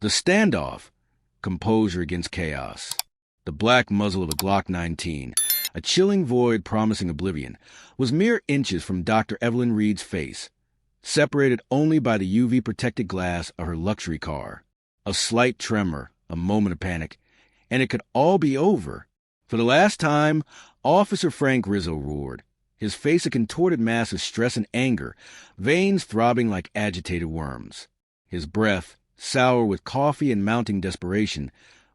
The standoff, composure against chaos. The black muzzle of a Glock 19, a chilling void promising oblivion, was mere inches from Dr. Evelyn Reed's face, separated only by the UV-protected glass of her luxury car. A slight tremor, a moment of panic, and it could all be over. For the last time, Officer Frank Rizzo roared, his face a contorted mass of stress and anger, veins throbbing like agitated worms. His breath, sour with coffee and mounting desperation,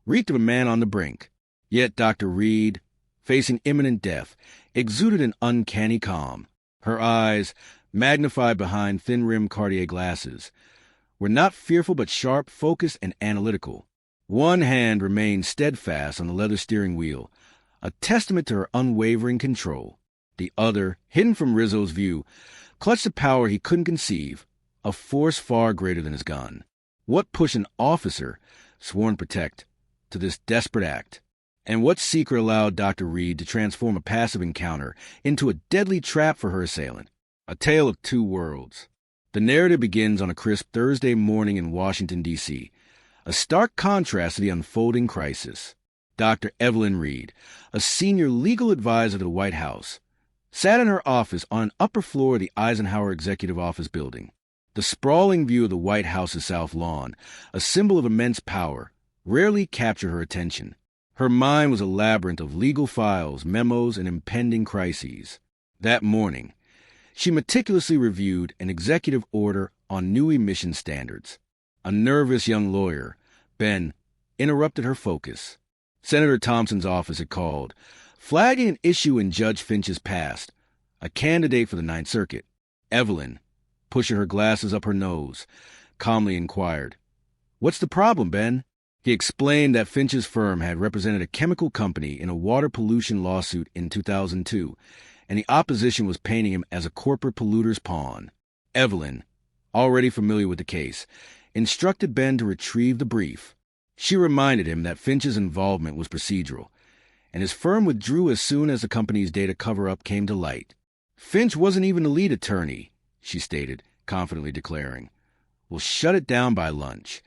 reeked of a man on the brink. Yet Dr. Reed, facing imminent death, exuded an uncanny calm. Her eyes, magnified behind thin-rimmed Cartier glasses, were not fearful but sharp, focused, and analytical. One hand remained steadfast on the leather steering wheel, a testament to her unwavering control. The other, hidden from Rizzo's view, clutched a power he couldn't conceive, a force far greater than his gun. What pushed an officer, sworn to protect, to this desperate act? And what secret allowed Dr. Reed to transform a passive encounter into a deadly trap for her assailant? A tale of two worlds. The narrative begins on a crisp Thursday morning in Washington, D.C., a stark contrast to the unfolding crisis. Dr. Evelyn Reed, a senior legal advisor to the White House, sat in her office on an upper floor of the Eisenhower Executive Office building. The sprawling view of the White House's South Lawn, a symbol of immense power, rarely captured her attention. Her mind was a labyrinth of legal files, memos, and impending crises. That morning, she meticulously reviewed an executive order on new emission standards. A nervous young lawyer, Ben, interrupted her focus. Senator Thompson's office had called, flagging an issue in Judge Finch's past, a candidate for the Ninth Circuit. Evelyn, pushing her glasses up her nose, calmly inquired, "What's the problem, Ben?" He explained that Finch's firm had represented a chemical company in a water pollution lawsuit in 2002, and the opposition was painting him as a corporate polluter's pawn. Evelyn, already familiar with the case, instructed Ben to retrieve the brief. She reminded him that Finch's involvement was procedural, and his firm withdrew as soon as the company's data cover-up came to light. Finch wasn't even the lead attorney, she stated, confidently declaring. "We'll shut it down by lunch."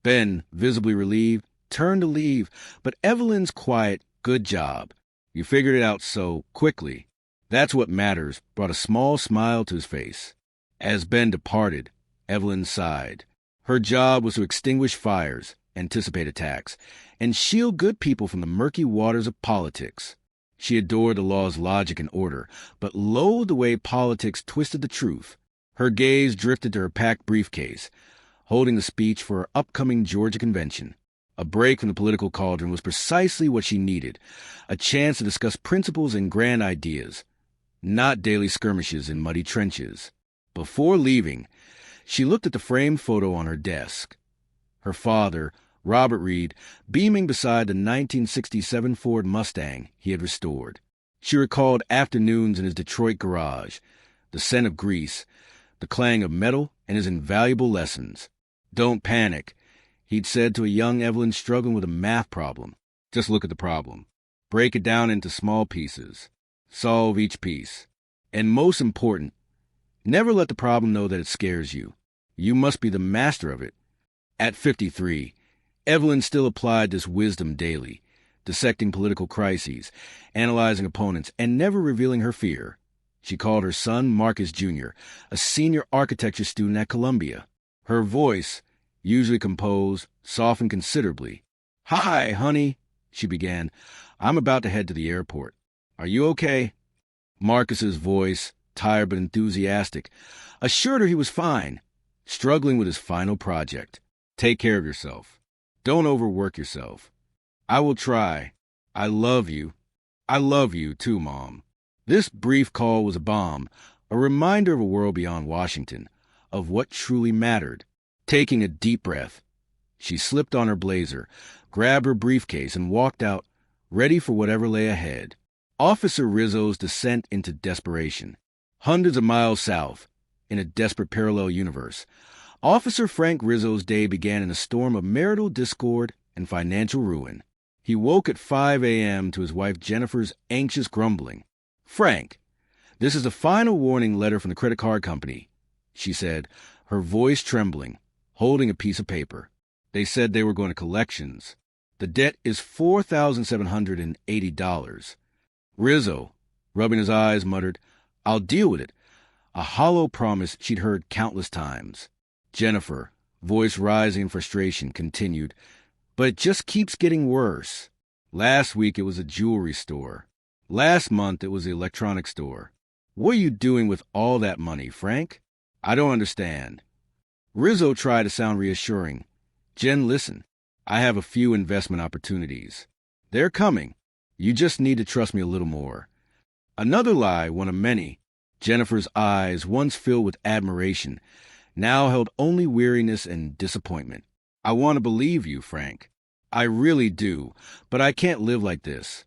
Ben, visibly relieved, turned to leave, but Evelyn's quiet, "Good job. You figured it out so quickly. That's what matters," brought a small smile to his face. As Ben departed, Evelyn sighed. Her job was to extinguish fires, anticipate attacks, and shield good people from the murky waters of politics. She adored the law's logic and order, but loathed the way politics twisted the truth. Her gaze drifted to her packed briefcase, holding the speech for her upcoming Georgia convention. A break from the political cauldron was precisely what she needed, a chance to discuss principles and grand ideas, not daily skirmishes in muddy trenches. Before leaving, she looked at the framed photo on her desk. Her father, Robert Reed, beaming beside the 1967 Ford Mustang he had restored. She recalled afternoons in his Detroit garage, the scent of grease, the clang of metal, and his invaluable lessons. "Don't panic," he'd said to a young Evelyn struggling with a math problem. "Just look at the problem. Break it down into small pieces. Solve each piece. And most important, never let the problem know that it scares you. You must be the master of it." At 53, Evelyn still applied this wisdom daily, dissecting political crises, analyzing opponents, and never revealing her fear. She called her son Marcus Jr., a senior architecture student at Columbia. Her voice, usually composed, softened considerably. "Hi, honey," she began. "I'm about to head to the airport. Are you okay?" Marcus's voice, tired but enthusiastic, assured her he was fine, struggling with his final project. "Take care of yourself. Don't overwork yourself." "I will try. I love you. I love you too, Mom." This brief call was a balm, a reminder of a world beyond Washington, of what truly mattered. Taking a deep breath, she slipped on her blazer, grabbed her briefcase, and walked out, ready for whatever lay ahead. Officer Rizzo's descent into desperation. Hundreds of miles south, in a desperate parallel universe, Officer Frank Rizzo's day began in a storm of marital discord and financial ruin. He woke at 5 a.m. to his wife Jennifer's anxious grumbling. "Frank, this is the final warning letter from the credit card company," she said, her voice trembling, holding a piece of paper. They said they were going to collections. The debt is $4,780. Rizzo, rubbing his eyes, muttered, "I'll deal with it." A hollow promise she'd heard countless times. Jennifer, voice rising in frustration, continued, "But it just keeps getting worse. Last week it was a jewelry store. Last month it was the electronics store. What are you doing with all that money, Frank? I don't understand." Rizzo tried to sound reassuring. "Jen, listen. I have a few investment opportunities. They're coming. You just need to trust me a little more." Another lie, one of many. Jennifer's eyes, once filled with admiration, now held only weariness and disappointment. "I want to believe you, Frank. I really do, but I can't live like this."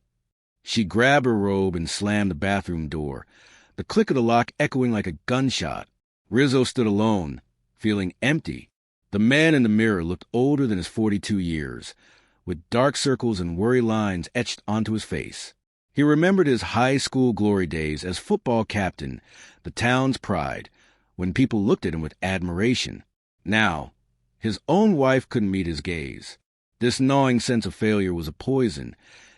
She grabbed her robe and slammed the bathroom door, the click of the lock echoing like a gunshot. Rizzo stood alone, feeling empty. The man in the mirror looked older than his 42 years, with dark circles and worry lines etched onto his face. He remembered his high school glory days as football captain, the town's pride, when people looked at him with admiration. Now, his own wife couldn't meet his gaze. This gnawing sense of failure was a poison,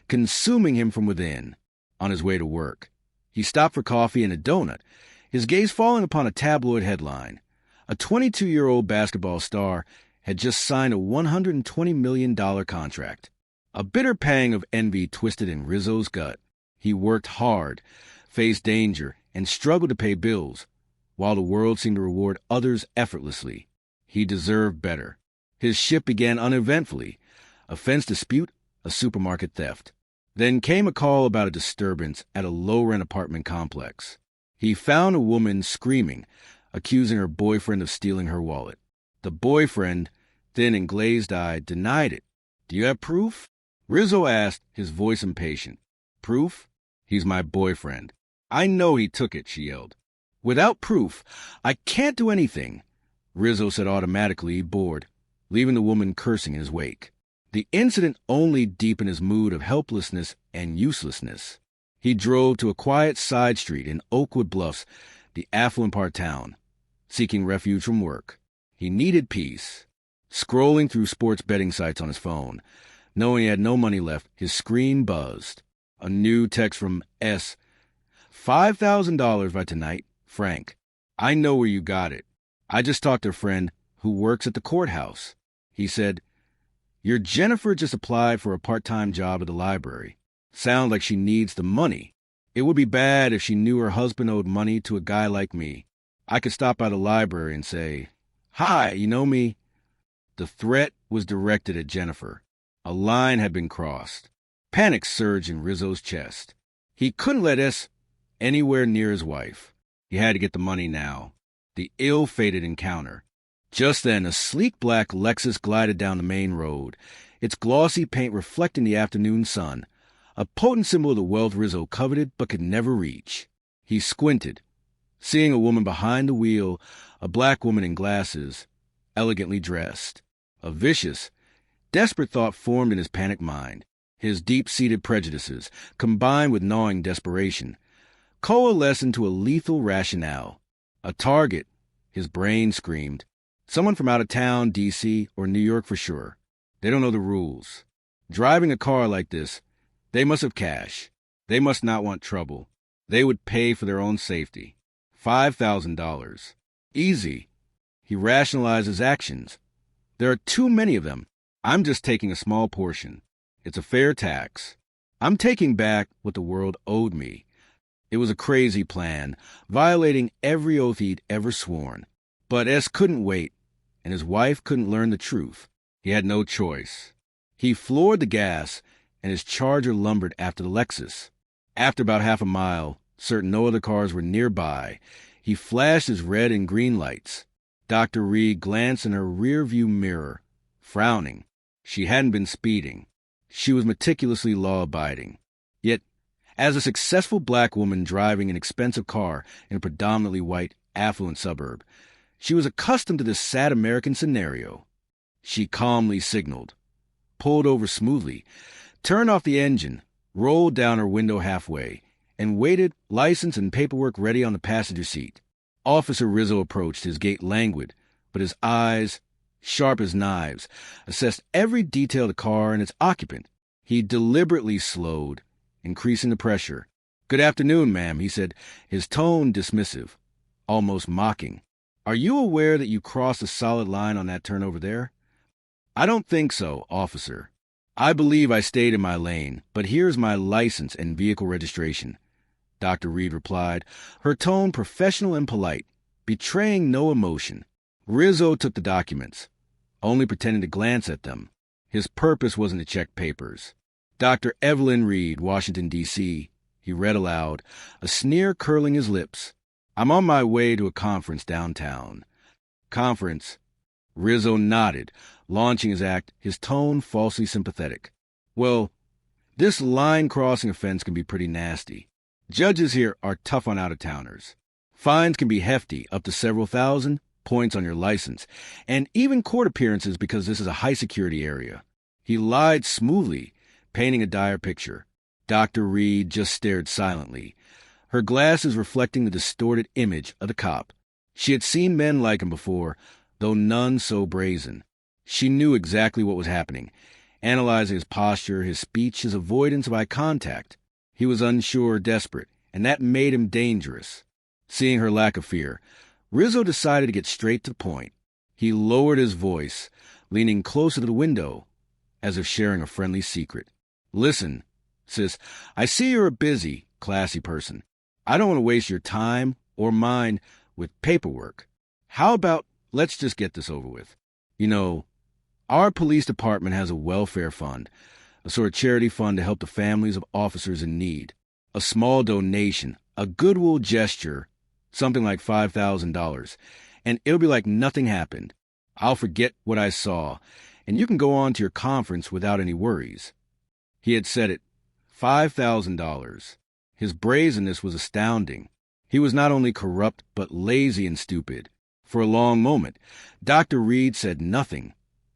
consuming him from within. On his way to work, he stopped for coffee and a donut, his gaze falling upon a tabloid headline. A 22-year-old basketball star had just signed a $120 million contract. A bitter pang of envy twisted in Rizzo's gut. He worked hard, faced danger, and struggled to pay bills, while the world seemed to reward others effortlessly. He deserved better. His shift began uneventfully. A fence dispute, a supermarket theft. Then came a call about a disturbance at a low-rent apartment complex. He found a woman screaming, accusing her boyfriend of stealing her wallet. The boyfriend, thin and glazed-eyed, denied it. "Do you have proof?" Rizzo asked, his voice impatient. "Proof? He's my boyfriend. I know he took it," she yelled. "Without proof, I can't do anything," Rizzo said automatically, bored, leaving the woman cursing in his wake. The incident only deepened his mood of helplessness and uselessness. He drove to a quiet side street in Oakwood Bluffs, the affluent part of town, seeking refuge from work. He needed peace. Scrolling through sports betting sites on his phone, knowing he had no money left, his screen buzzed. A new text from S. $5,000 by tonight, Frank. I know where you got it. I just talked to a friend who works at the courthouse. He said, "Your Jennifer just applied for a part-time job at the library. Sounds like she needs the money. It would be bad if she knew her husband owed money to a guy like me. I could stop by the library and say, 'Hi, you know me?'" The threat was directed at Jennifer. A line had been crossed. Panic surged in Rizzo's chest. He couldn't let S anywhere near his wife. He had to get the money now. The ill-fated encounter. Just then, a sleek black Lexus glided down the main road, its glossy paint reflecting the afternoon sun, a potent symbol of the wealth Rizzo coveted but could never reach. He squinted, seeing a woman behind the wheel, a black woman in glasses, elegantly dressed. A vicious, desperate thought formed in his panicked mind. His deep-seated prejudices, combined with gnawing desperation, coalesced into a lethal rationale. A target, his brain screamed. Someone from out of town, D.C., or New York for sure. They don't know the rules. Driving a car like this, they must have cash. They must not want trouble. They would pay for their own safety. $5,000. Easy. He rationalized his actions. There are too many of them. I'm just taking a small portion. It's a fair tax. I'm taking back what the world owed me. It was a crazy plan, violating every oath he'd ever sworn. But S couldn't wait, and his wife couldn't learn the truth. He had no choice. He floored the gas, and his Charger lumbered after the Lexus. After about half a mile, certain no other cars were nearby, he flashed his red and green lights. Dr. Reed glanced in her rear-view mirror, frowning. She hadn't been speeding. She was meticulously law-abiding. Yet, as a successful black woman driving an expensive car in a predominantly white, affluent suburb, she was accustomed to this sad American scenario. She calmly signaled, pulled over smoothly, turned off the engine, rolled down her window halfway, and waited, license and paperwork ready on the passenger seat. Officer Rizzo approached, his gait languid, but his eyes sharp as knives, assessed every detail of the car and its occupant. He deliberately slowed, increasing the pressure. "Good afternoon, ma'am," he said, his tone dismissive, almost mocking. "Are you aware that you crossed a solid line on that turn over there?" "I don't think so, officer. I believe I stayed in my lane, but here's my license and vehicle registration," Dr. Reed replied, her tone professional and polite, betraying no emotion. Rizzo took the documents, only pretending to glance at them. His purpose wasn't to check papers. "Dr. Evelyn Reed, Washington, D.C., he read aloud, a sneer curling his lips. "I'm on my way to a conference downtown." "Conference?" Rizzo nodded, launching his act, his tone falsely sympathetic. "Well, this line-crossing offense can be pretty nasty. Judges here are tough on out-of-towners. Fines can be hefty, up to several thousand, points on your license, and even court appearances because this is a high-security area." He lied smoothly, painting a dire picture. Dr. Reed just stared silently, her glasses reflecting the distorted image of the cop. She had seen men like him before, though none so brazen. She knew exactly what was happening, analyzing his posture, his speech, his avoidance of eye contact. He was unsure, desperate, and that made him dangerous. Seeing her lack of fear, Rizzo decided to get straight to the point. He lowered his voice, leaning closer to the window, as if sharing a friendly secret. "Listen, sis, I see you're a busy, classy person. I don't want to waste your time or mine with paperwork. How about let's just get this over with? You know, our police department has a welfare fund, a sort of charity fund to help the families of officers in need. A small donation, a goodwill gesture, something like $5,000, and it'll be like nothing happened. I'll forget what I saw, and you can go on to your conference without any worries." He had said it. $5,000. His brazenness was astounding. He was not only corrupt, but lazy and stupid. For a long moment, Dr. Reed said nothing,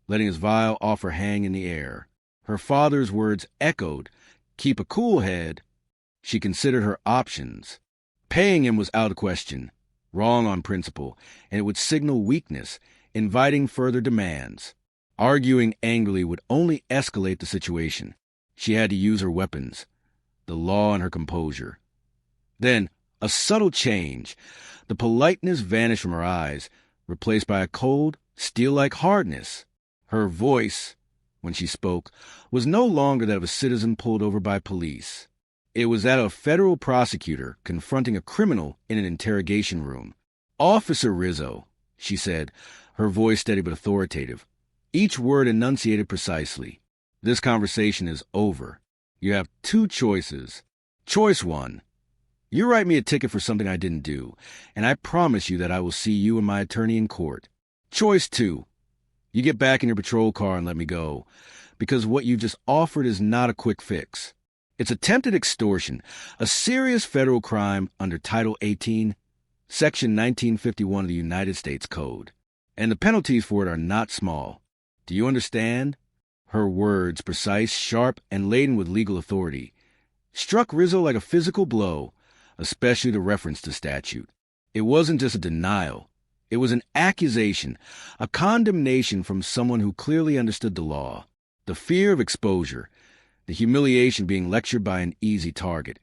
letting his vile offer hang in the air. Her father's words echoed, "Keep a cool head." She considered her options. Paying him was out of question, wrong on principle, and it would signal weakness, inviting further demands. Arguing angrily would only escalate the situation. She had to use her weapons, the law and her composure. Then, a subtle change. The politeness vanished from her eyes, replaced by a cold, steel-like hardness. Her voice, when she spoke, was no longer that of a citizen pulled over by police. It was that of a federal prosecutor confronting a criminal in an interrogation room. "Officer Rizzo," she said, her voice steady but authoritative, each word enunciated precisely. "This conversation is over. You have two choices. Choice one, you write me a ticket for something I didn't do, and I promise you that I will see you and my attorney in court. Choice two, you get back in your patrol car and let me go, because what you just offered is not a quick fix. It's attempted extortion, a serious federal crime under Title 18, Section 1951 of the United States Code, and the penalties for it are not small. Do you understand?" Her words, precise, sharp, and laden with legal authority, struck Rizzo like a physical blow, especially the reference to statute. It wasn't just a denial. It was an accusation, a condemnation from someone who clearly understood the law. The fear of exposure, the humiliation of being lectured by an easy target,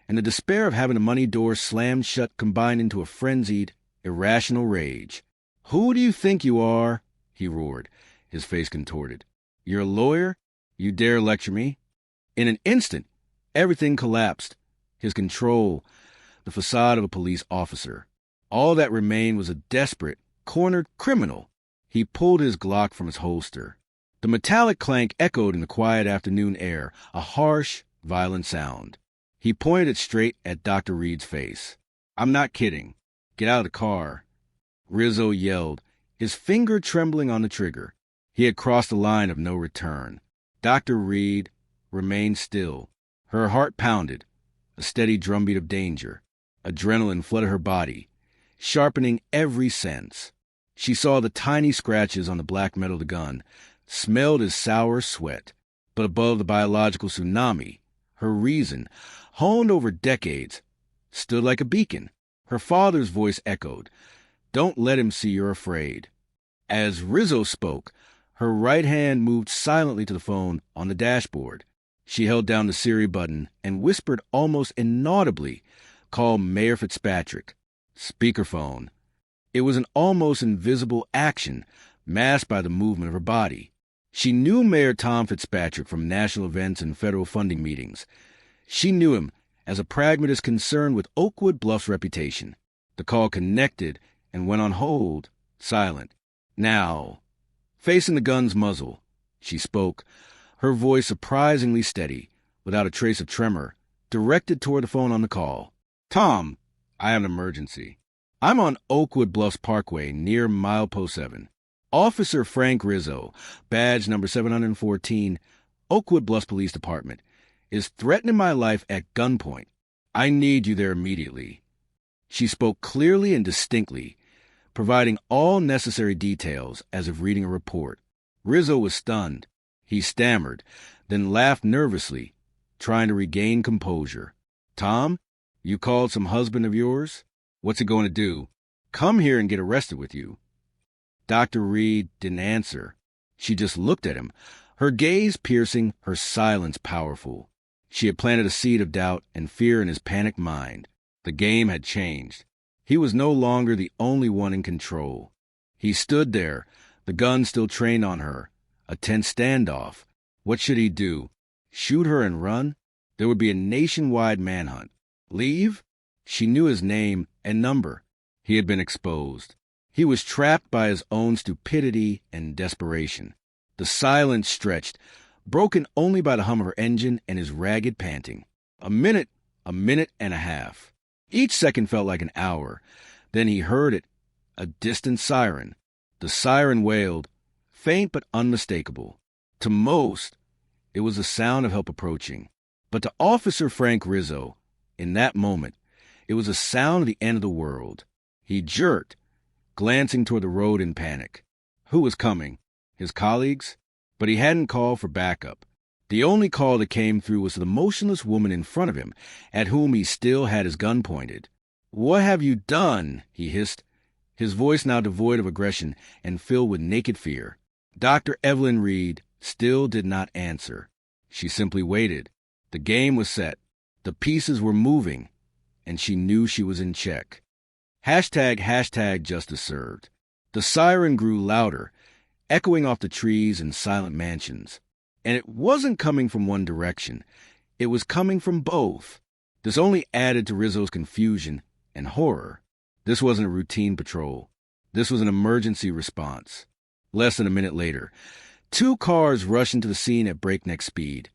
and the despair of having the money door slammed shut combined into a frenzied, irrational rage. "Who do you think you are?" he roared, his face contorted. "You're a lawyer? You dare lecture me?" In an instant, everything collapsed. His control, the facade of a police officer. All that remained was a desperate, cornered criminal. He pulled his Glock from his holster. The metallic clank echoed in the quiet afternoon air, a harsh, violent sound. He pointed it straight at Dr. Reed's face. "I'm not kidding. Get out of the car." Rizzo yelled, his finger trembling on the trigger. He had crossed the line of no return. Dr. Reed remained still. Her heart pounded, a steady drumbeat of danger. Adrenaline flooded her body, sharpening every sense. She saw the tiny scratches on the black metal of the gun, smelled his sour sweat. But above the biological tsunami, her reason, honed over decades, stood like a beacon. Her father's voice echoed, "Don't let him see you're afraid." As Rizzo spoke, her right hand moved silently to the phone on the dashboard. She held down the Siri button and whispered almost inaudibly, "Call Mayor Fitzpatrick." Speakerphone. It was an almost invisible action, masked by the movement of her body. She knew Mayor Tom Fitzpatrick from national events and federal funding meetings. She knew him as a pragmatist concerned with Oakwood Bluff's reputation. The call connected and went on hold, silent. "Now," facing the gun's muzzle, she spoke, her voice surprisingly steady, without a trace of tremor, directed toward the phone on the call. "Tom, I have an emergency. I'm on Oakwood Bluffs Parkway near Milepost 7. Officer Frank Rizzo, badge number 714, Oakwood Bluffs Police Department, is threatening my life at gunpoint. I need you there immediately." She spoke clearly and distinctly, providing all necessary details as if reading a report. Rizzo was stunned. He stammered, then laughed nervously, trying to regain composure. "Tom, you called some husband of yours? What's he going to do? Come here and get arrested with you?" Dr. Reed didn't answer. She just looked at him, her gaze piercing, her silence powerful. She had planted a seed of doubt and fear in his panicked mind. The game had changed. He was no longer the only one in control. He stood there, the gun still trained on her, a tense standoff. What should he do? Shoot her and run? There would be a nationwide manhunt. Leave? She knew his name and number. He had been exposed. He was trapped by his own stupidity and desperation. The silence stretched, broken only by the hum of her engine and his ragged panting. A minute and a half. Each second felt like an hour. Then he heard it, a distant siren. The siren wailed, faint but unmistakable. To most, it was the sound of help approaching. But to Officer Frank Rizzo, in that moment, it was the sound of the end of the world. He jerked, glancing toward the road in panic. Who was coming? His colleagues? But he hadn't called for backup. The only call that came through was to the motionless woman in front of him, at whom he still had his gun pointed. "What have you done?" he hissed, his voice now devoid of aggression and filled with naked fear. Dr. Evelyn Reed still did not answer. She simply waited. The game was set. The pieces were moving, and she knew she was in check. Hashtag justice served. The siren grew louder, echoing off the trees and silent mansions. And it wasn't coming from one direction. It was coming from both. This only added to Rizzo's confusion and horror. This wasn't a routine patrol. This was an emergency response. Less than a minute later, 2 cars rushed into the scene at breakneck speed,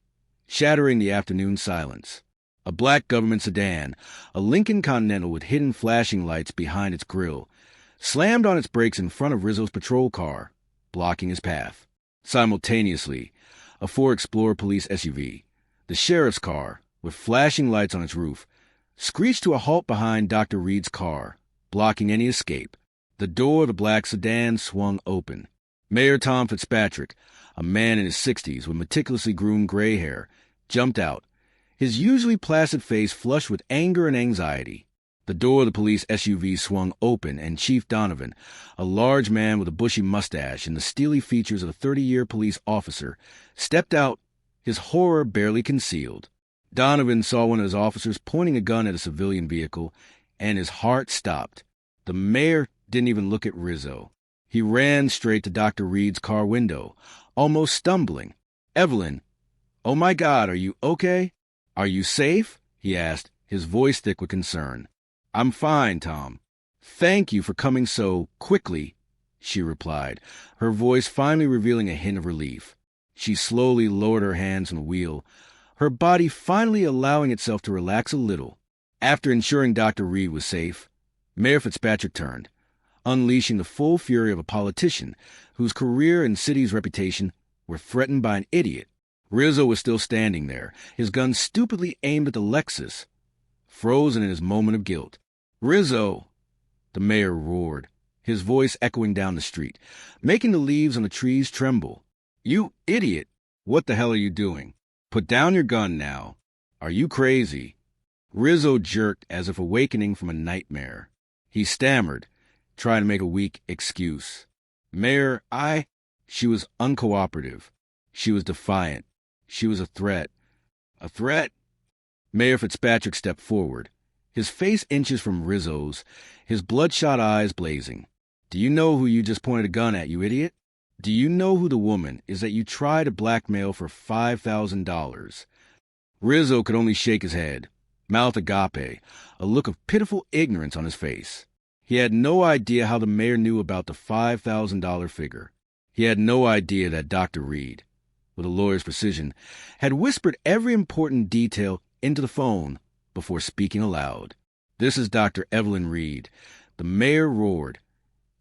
shattering the afternoon silence. A black government sedan, a Lincoln Continental with hidden flashing lights behind its grille, slammed on its brakes in front of Rizzo's patrol car, blocking his path. Simultaneously, a Ford Explorer police SUV, the sheriff's car, with flashing lights on its roof, screeched to a halt behind Dr. Reed's car, blocking any escape. The door of the black sedan swung open. Mayor Tom Fitzpatrick, a man in his 60s with meticulously groomed gray hair, jumped out, his usually placid face flushed with anger and anxiety. The door of the police SUV swung open, and Chief Donovan, a large man with a bushy mustache and the steely features of a 30-year police officer, stepped out, his horror barely concealed. Donovan saw one of his officers pointing a gun at a civilian vehicle, and his heart stopped. The mayor didn't even look at Rizzo. He ran straight to Dr. Reed's car window, almost stumbling. "Evelyn, oh my God, are you okay? Are you safe?" he asked, his voice thick with concern. "I'm fine, Tom. Thank you for coming so quickly," she replied, her voice finally revealing a hint of relief. She slowly lowered her hands from the wheel, her body finally allowing itself to relax a little. After ensuring Dr. Reed was safe, Mayor Fitzpatrick turned, unleashing the full fury of a politician whose career and city's reputation were threatened by an idiot. Rizzo was still standing there, his gun stupidly aimed at the Lexus, frozen in his moment of guilt. "Rizzo!" the mayor roared, his voice echoing down the street, making the leaves on the trees tremble. "You idiot! What the hell are you doing? Put down your gun now. Are you crazy?" Rizzo jerked as if awakening from a nightmare. He stammered, trying to make a weak excuse. Mayor, She was uncooperative. She was defiant. She was a threat. A threat? Mayor Fitzpatrick stepped forward, his face inches from Rizzo's, his bloodshot eyes blazing. Do you know who you just pointed a gun at, you idiot? Do you know who the woman is that you tried to blackmail for $5,000? Rizzo could only shake his head, mouth agape, a look of pitiful ignorance on his face. He had no idea how the mayor knew about the $5,000 figure. He had no idea that Dr. Reed, with a lawyer's precision, had whispered every important detail into the phone before speaking aloud. This is Dr. Evelyn Reed. The mayor roared.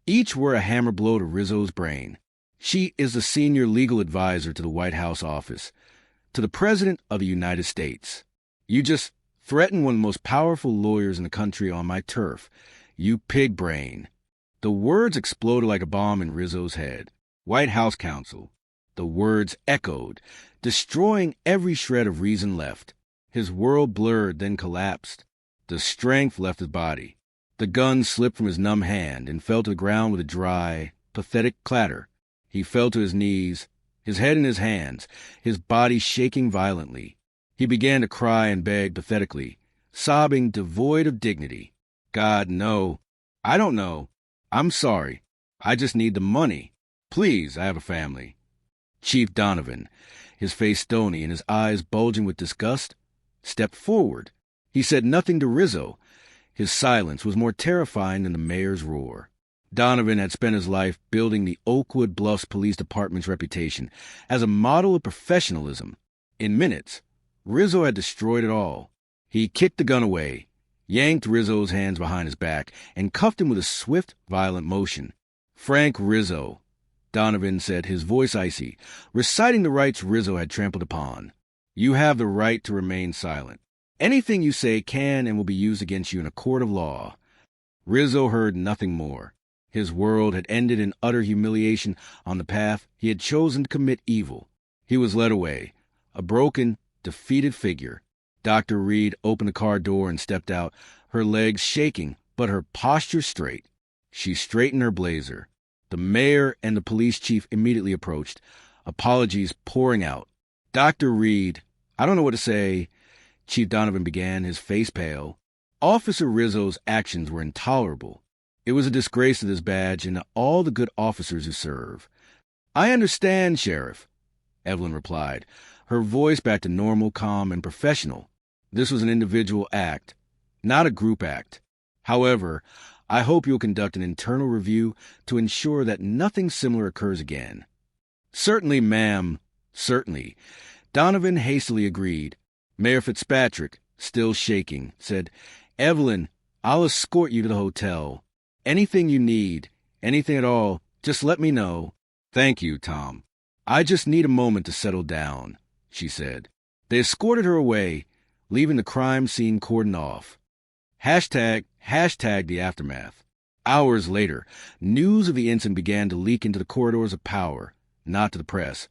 Each were a hammer blow to Rizzo's brain. She is the senior legal advisor to the White House office, to the President of the United States. You just threatened one of the most powerful lawyers in the country on my turf. You pig brain. The words exploded like a bomb in Rizzo's head. White House counsel. The words echoed, destroying every shred of reason left. His world blurred, then collapsed. The strength left his body. The gun slipped from his numb hand and fell to the ground with a dry, pathetic clatter. He fell to his knees, his head in his hands, his body shaking violently. He began to cry and beg pathetically, sobbing devoid of dignity. God, no. I don't know. I'm sorry. I just need the money. Please, I have a family. Chief Donovan, his face stony and his eyes bulging with disgust, stepped forward. He said nothing to Rizzo. His silence was more terrifying than the mayor's roar. Donovan had spent his life building the Oakwood Bluffs Police Department's reputation as a model of professionalism. In minutes, Rizzo had destroyed it all. He kicked the gun away, yanked Rizzo's hands behind his back, and cuffed him with a swift, violent motion. Frank Rizzo, Donovan said, his voice icy, reciting the rights Rizzo had trampled upon. You have the right to remain silent. Anything you say can and will be used against you in a court of law. Rizzo heard nothing more. His world had ended in utter humiliation on the path he had chosen to commit evil. He was led away, a broken, defeated figure. Dr. Reed opened the car door and stepped out, her legs shaking, but her posture straight. She straightened her blazer. The mayor and the police chief immediately approached, apologies pouring out. Dr. Reed, I don't know what to say, Chief Donovan began, his face pale. Officer Rizzo's actions were intolerable. It was a disgrace to this badge and to all the good officers who serve. I understand, Sheriff, Evelyn replied, her voice back to normal, calm, and professional. This was an individual act, not a group act. However, I hope you'll conduct an internal review to ensure that nothing similar occurs again. Certainly, ma'am, certainly. Donovan hastily agreed. Mayor Fitzpatrick, still shaking, said, Evelyn, I'll escort you to the hotel. Anything you need, anything at all, just let me know. Thank you, Tom. I just need a moment to settle down, she said. They escorted her away, leaving the crime scene cordoned off. Hashtag the aftermath. Hours later, news of the incident began to leak into the corridors of power, not to the press,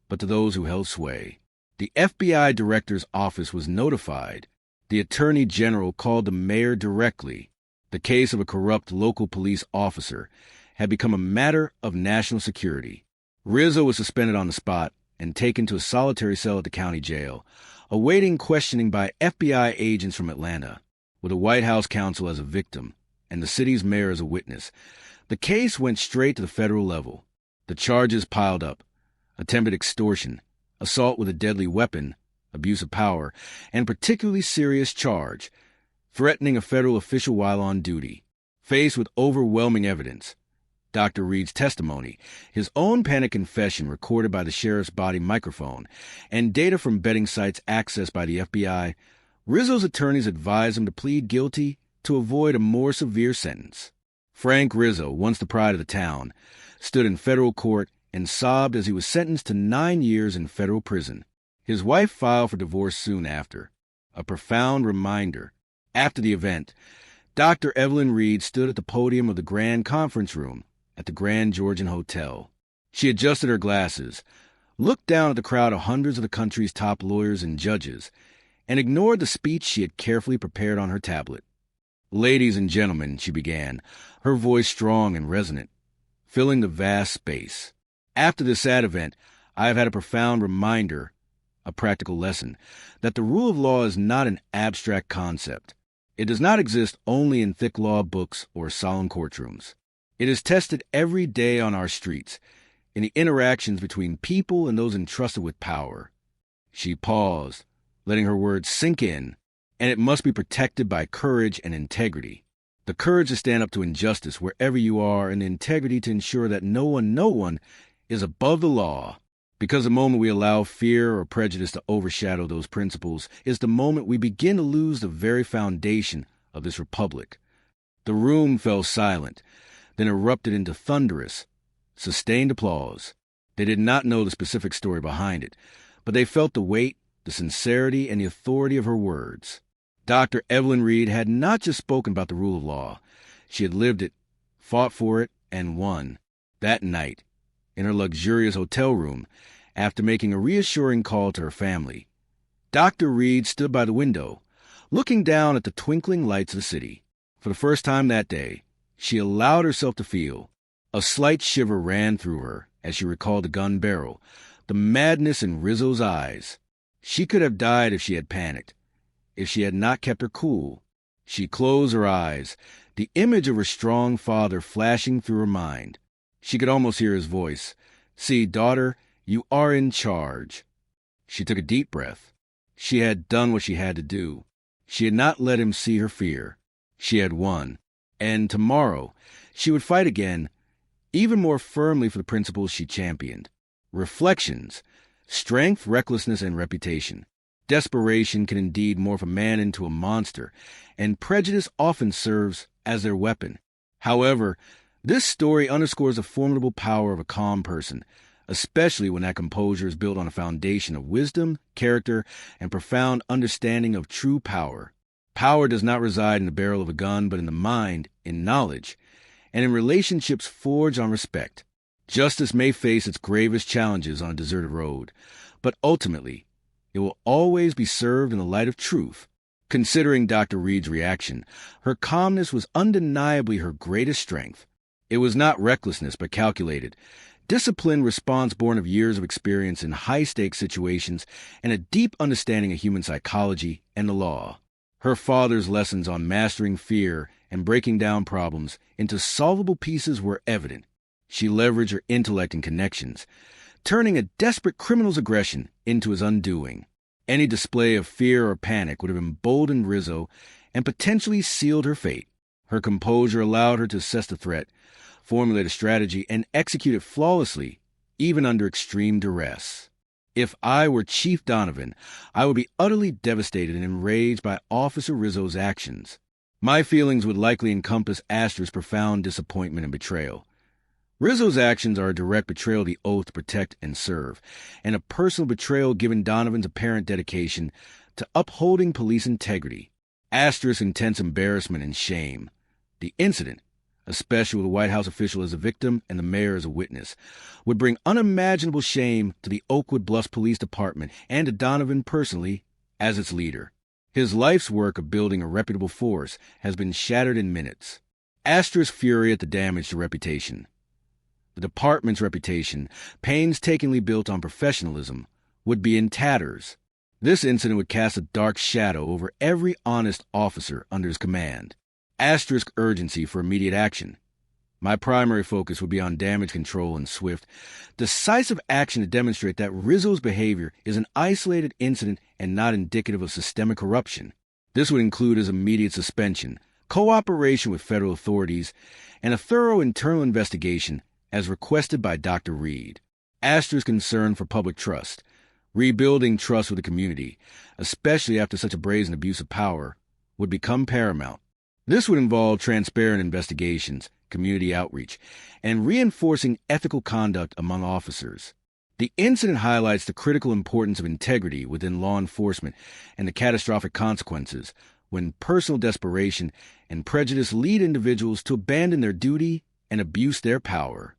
but to those who held sway. The FBI director's office was notified. The attorney general called the mayor directly. The case of a corrupt local police officer had become a matter of national security. Rizzo was suspended on the spot and taken to a solitary cell at the county jail, awaiting questioning by FBI agents from Atlanta, with the White House counsel as a victim and the city's mayor as a witness. The case went straight to the federal level. The charges piled up: attempted extortion, assault with a deadly weapon, abuse of power, and particularly serious charge, threatening a federal official while on duty. Faced with overwhelming evidence, Dr. Reed's testimony, his own panic confession recorded by the sheriff's body microphone, and data from betting sites accessed by the FBI, Rizzo's attorneys advised him to plead guilty to avoid a more severe sentence. Frank Rizzo, once the pride of the town, stood in federal court and sobbed as he was sentenced to 9 years in federal prison. His wife filed for divorce soon after. A profound reminder. After the event, Dr. Evelyn Reed stood at the podium of the Grand Conference Room at the Grand Georgian Hotel. She adjusted her glasses, looked down at the crowd of hundreds of the country's top lawyers and judges, and ignored the speech she had carefully prepared on her tablet. Ladies and gentlemen, she began, her voice strong and resonant, filling the vast space. After this sad event, I have had a profound reminder, a practical lesson, that the rule of law is not an abstract concept. It does not exist only in thick law books or solemn courtrooms. It is tested every day on our streets, in the interactions between people and those entrusted with power. She paused, letting her words sink in, and it must be protected by courage and integrity. The courage to stand up to injustice wherever you are, and the integrity to ensure that no one is above the law. Because the moment we allow fear or prejudice to overshadow those principles is the moment we begin to lose the very foundation of this republic. The room fell silent, then erupted into thunderous, sustained applause. They did not know the specific story behind it, but they felt the weight, the sincerity, and the authority of her words. Dr. Evelyn Reed had not just spoken about the rule of law. She had lived it, fought for it, and won. That night, in her luxurious hotel room, after making a reassuring call to her family, Dr. Reed stood by the window, looking down at the twinkling lights of the city. For the first time that day, she allowed herself to feel. A slight shiver ran through her as she recalled the gun barrel, the madness in Rizzo's eyes. She could have died if she had panicked, if she had not kept her cool. She closed her eyes, the image of her strong father flashing through her mind. She could almost hear his voice. "See, daughter, you are in charge." She took a deep breath. She had done what she had to do. She had not let him see her fear. She had won. And tomorrow, she would fight again, even more firmly for the principles she championed. Reflections: strength, recklessness, and reputation. Desperation can indeed morph a man into a monster, and prejudice often serves as their weapon. However, this story underscores the formidable power of a calm person, especially when that composure is built on a foundation of wisdom, character, and profound understanding of true power. Power does not reside in the barrel of a gun, but in the mind, in knowledge, and in relationships forged on respect. Justice may face its gravest challenges on a deserted road, but ultimately, it will always be served in the light of truth. Considering Dr. Reed's reaction, her calmness was undeniably her greatest strength. It was not recklessness, but calculated, disciplined response born of years of experience in high-stakes situations and a deep understanding of human psychology and the law. Her father's lessons on mastering fear and breaking down problems into solvable pieces were evident. She leveraged her intellect and connections, turning a desperate criminal's aggression into his undoing. Any display of fear or panic would have emboldened Rizzo and potentially sealed her fate. Her composure allowed her to assess the threat, formulate a strategy, and execute it flawlessly, even under extreme duress. If I were Chief Donovan, I would be utterly devastated and enraged by Officer Rizzo's actions. My feelings would likely encompass Astra's profound disappointment and betrayal. Rizzo's actions are a direct betrayal of the oath to protect and serve, and a personal betrayal given Donovan's apparent dedication to upholding police integrity. Astra's intense embarrassment and shame. The incident, especially with a White House official as a victim and the mayor as a witness, would bring unimaginable shame to the Oakwood Bluffs Police Department and to Donovan personally as its leader. His life's work of building a reputable force has been shattered in minutes. Astra's fury at the damage to reputation. The department's reputation, painstakingly built on professionalism, would be in tatters. This incident would cast a dark shadow over every honest officer under his command. Asterisk urgency for immediate action. My primary focus would be on damage control and swift, decisive action to demonstrate that Rizzo's behavior is an isolated incident and not indicative of systemic corruption. This would include his immediate suspension, cooperation with federal authorities, and a thorough internal investigation as requested by Dr. Reed. Astra's concern for public trust, rebuilding trust with the community, especially after such a brazen abuse of power, would become paramount. This would involve transparent investigations, community outreach, and reinforcing ethical conduct among officers. The incident highlights the critical importance of integrity within law enforcement and the catastrophic consequences when personal desperation and prejudice lead individuals to abandon their duty and abuse their power.